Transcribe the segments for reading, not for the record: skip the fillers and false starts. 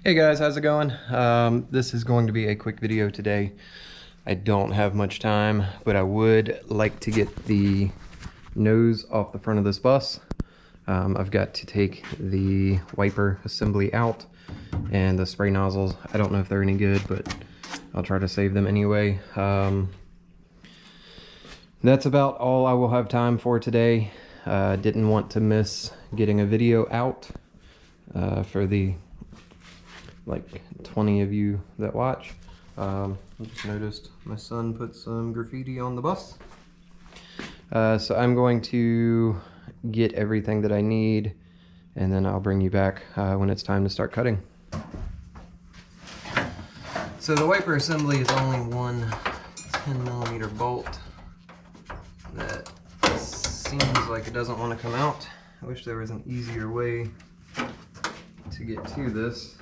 Hey guys, how's it going? This is going to be a quick video today. I don't have much time, but I would like to get the nose off the front of this bus. I've got to take the wiper assembly out and the spray nozzles. I don't know if they're any good, but I'll try to save them anyway. That's about all I will have time for today. Didn't want to miss getting a video out for the like 20 of you that watch. I just noticed my son put some graffiti on the bus. So I'm going to get everything that I need, and then I'll bring you back when it's time to start cutting. So the wiper assembly is only one 10mm bolt that seems like it doesn't want to come out. I wish there was an easier way to get to this.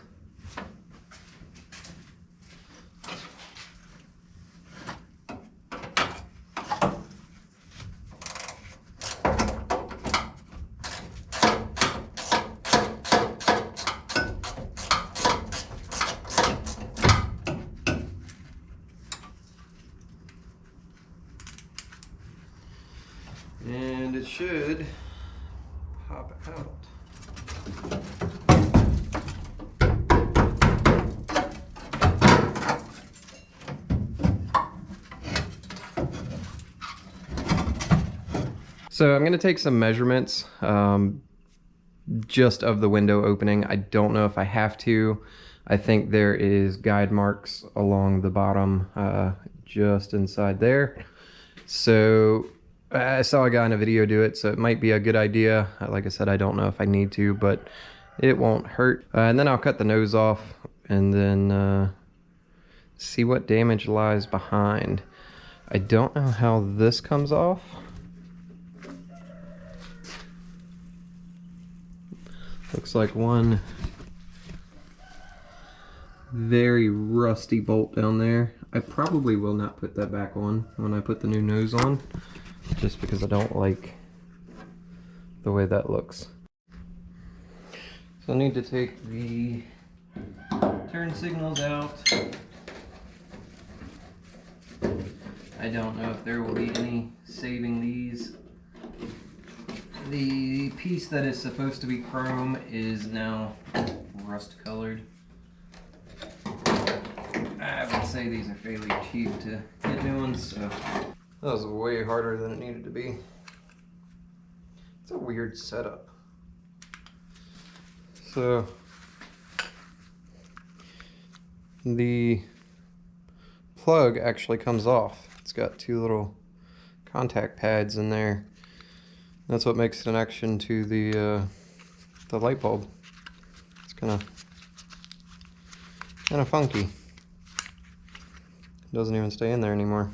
And it should pop out. So I'm going to take some measurements just of the window opening. I don't know if I have to. I think there is guide marks along the bottom just inside there. So I saw a guy in a video do it, so it might be a good idea. Like I said, I don't know if I need to, but it won't hurt. And then I'll cut the nose off and then see what damage lies behind. I don't know how this comes off. Looks like one very rusty bolt down there. I probably will not put that back on when I put the new nose on, just because I don't like the way that looks. So I need to take the turn signals out. I don't know if there will be any saving these. The piece that is supposed to be chrome is now rust colored. I would say these are fairly cheap to get new ones, so that was way harder than it needed to be. It's a weird setup. So the plug actually comes off. It's got two little contact pads in there. That's what makes the connection to the light bulb. It's kind of funky. It doesn't even stay in there anymore.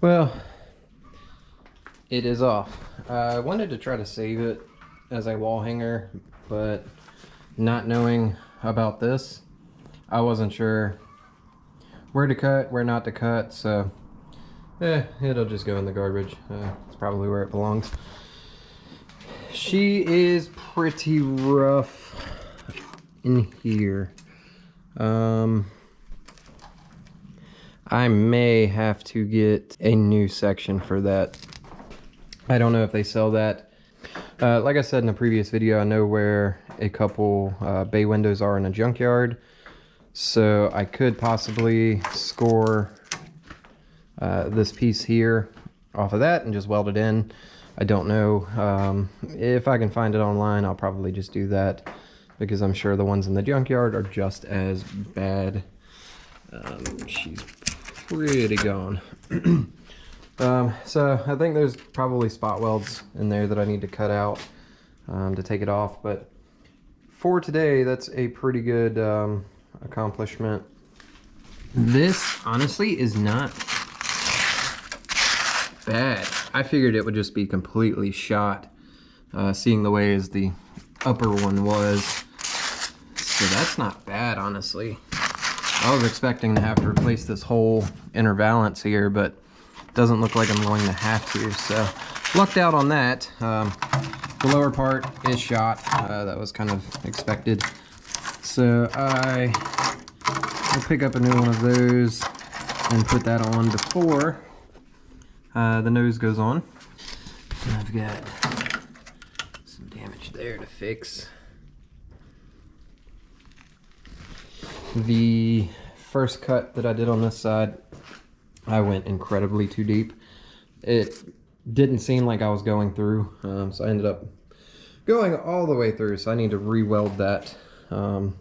Well, it is off. I wanted to try to save it as a wall hanger, but not knowing about this, I wasn't sure where to cut, where not to cut, so it'll just go in the garbage. It's probably where it belongs. She is pretty rough in here. I may have to get a new section for that. I don't know if they sell that. Like I said in the previous video, I know where a couple bay windows are in a junkyard, so I could possibly score this piece here off of that and just weld it in. I don't know. If I can find it online, I'll probably just do that, because I'm sure the ones in the junkyard are just as bad. She's pretty gone. So I think there's probably spot welds in there that I need to cut out to take it off, but for today, that's a pretty good accomplishment. This honestly is not bad. I figured it would just be completely shot, seeing the way as the upper one was. So that's not bad, honestly. I was expecting to have to replace this whole inner valance here, but it doesn't look like I'm going to have to, so lucked out on that. The lower part is shot. That was kind of expected. So I'll pick up a new one of those and put that on before the nose goes on. And I've got some damage there to fix. The first cut that I did on this side, I went incredibly too deep. It didn't seem like I was going through, so I ended up going all the way through, so I need to re-weld that. I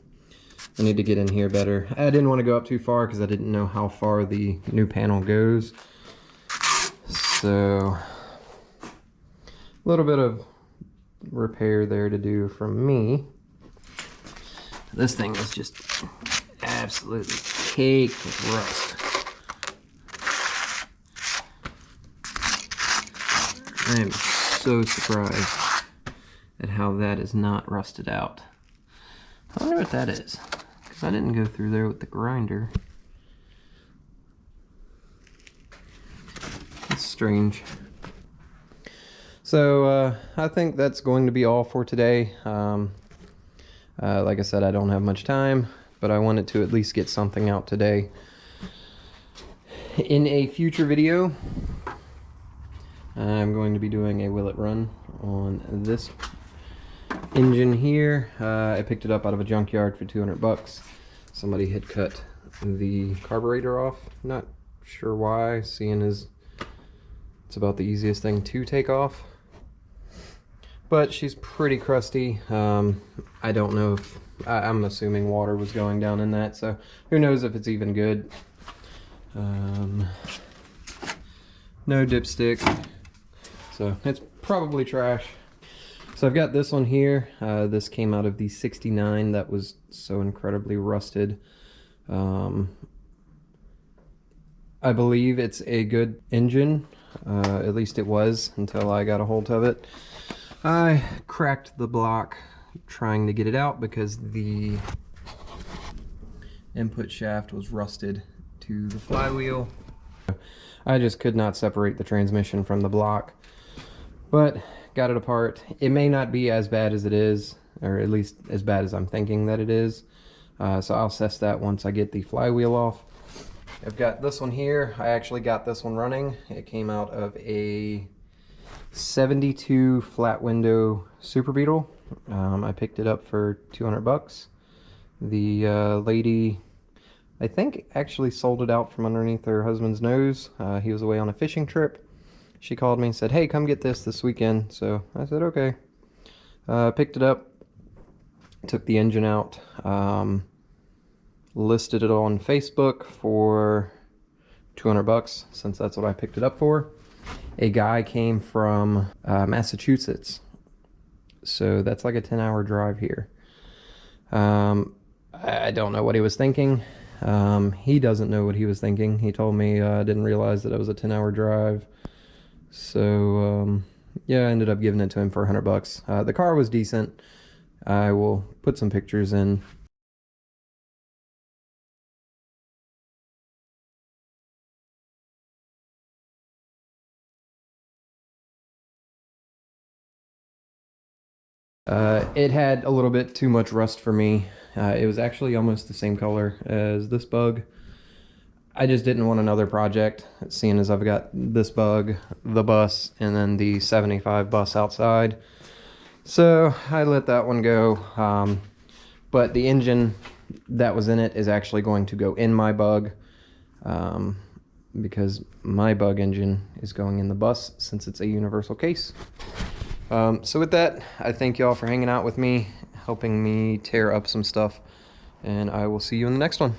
need to get in here better. I didn't want to go up too far because I didn't know how far the new panel goes. So a little bit of repair there to do from me. This thing is just absolutely caked with rust. I am so surprised at how that is not rusted out. I wonder what that is, because I didn't go through there with the grinder. It's strange. So I think that's going to be all for today. Like I said, I don't have much time, but I wanted to at least get something out today. In a future video, I'm going to be doing a will it run on this engine here. I picked it up out of a junkyard for 200 bucks. Somebody had cut the carburetor off. Not sure why, seeing as it's about the easiest thing to take off. But she's pretty crusty. I don't know if, I'm assuming water was going down in that, so who knows if it's even good. No dipstick, so it's probably trash. So I've got this one here. This came out of the 69 that was so incredibly rusted. I believe it's a good engine. At least it was until I got a hold of it. I cracked the block trying to get it out because the input shaft was rusted to the flywheel. I just could not separate the transmission from the block, but got it apart. It may not be as bad as it is, or at least as bad as I'm thinking that it is. So I'll assess that once I get the flywheel off. I've got this one here. I actually got this one running. It came out of a 72 flat window Super Beetle. I picked it up for 200 bucks. The lady, I think, actually sold it out from underneath her husband's nose. He was away on a fishing trip. She called me and said, hey, come get this weekend. So I said, okay. Picked it up, took the engine out, listed it on Facebook for 200 bucks, since that's what I picked it up for. A guy came from Massachusetts, so that's like a 10-hour drive here. I don't know what he was thinking. He doesn't know what he was thinking. He told me I didn't realize that it was a 10-hour drive. So yeah, I ended up giving it to him for $100. The car was decent. I will put some pictures in. It had a little bit too much rust for me. It was actually almost the same color as this bug. I just didn't want another project, seeing as I've got this bug, the bus, and then the 75 bus outside. So I let that one go. But the engine that was in it is actually going to go in my bug, because my bug engine is going in the bus since it's a universal case. So with that, I thank y'all for hanging out with me, helping me tear up some stuff, and I will see you in the next one.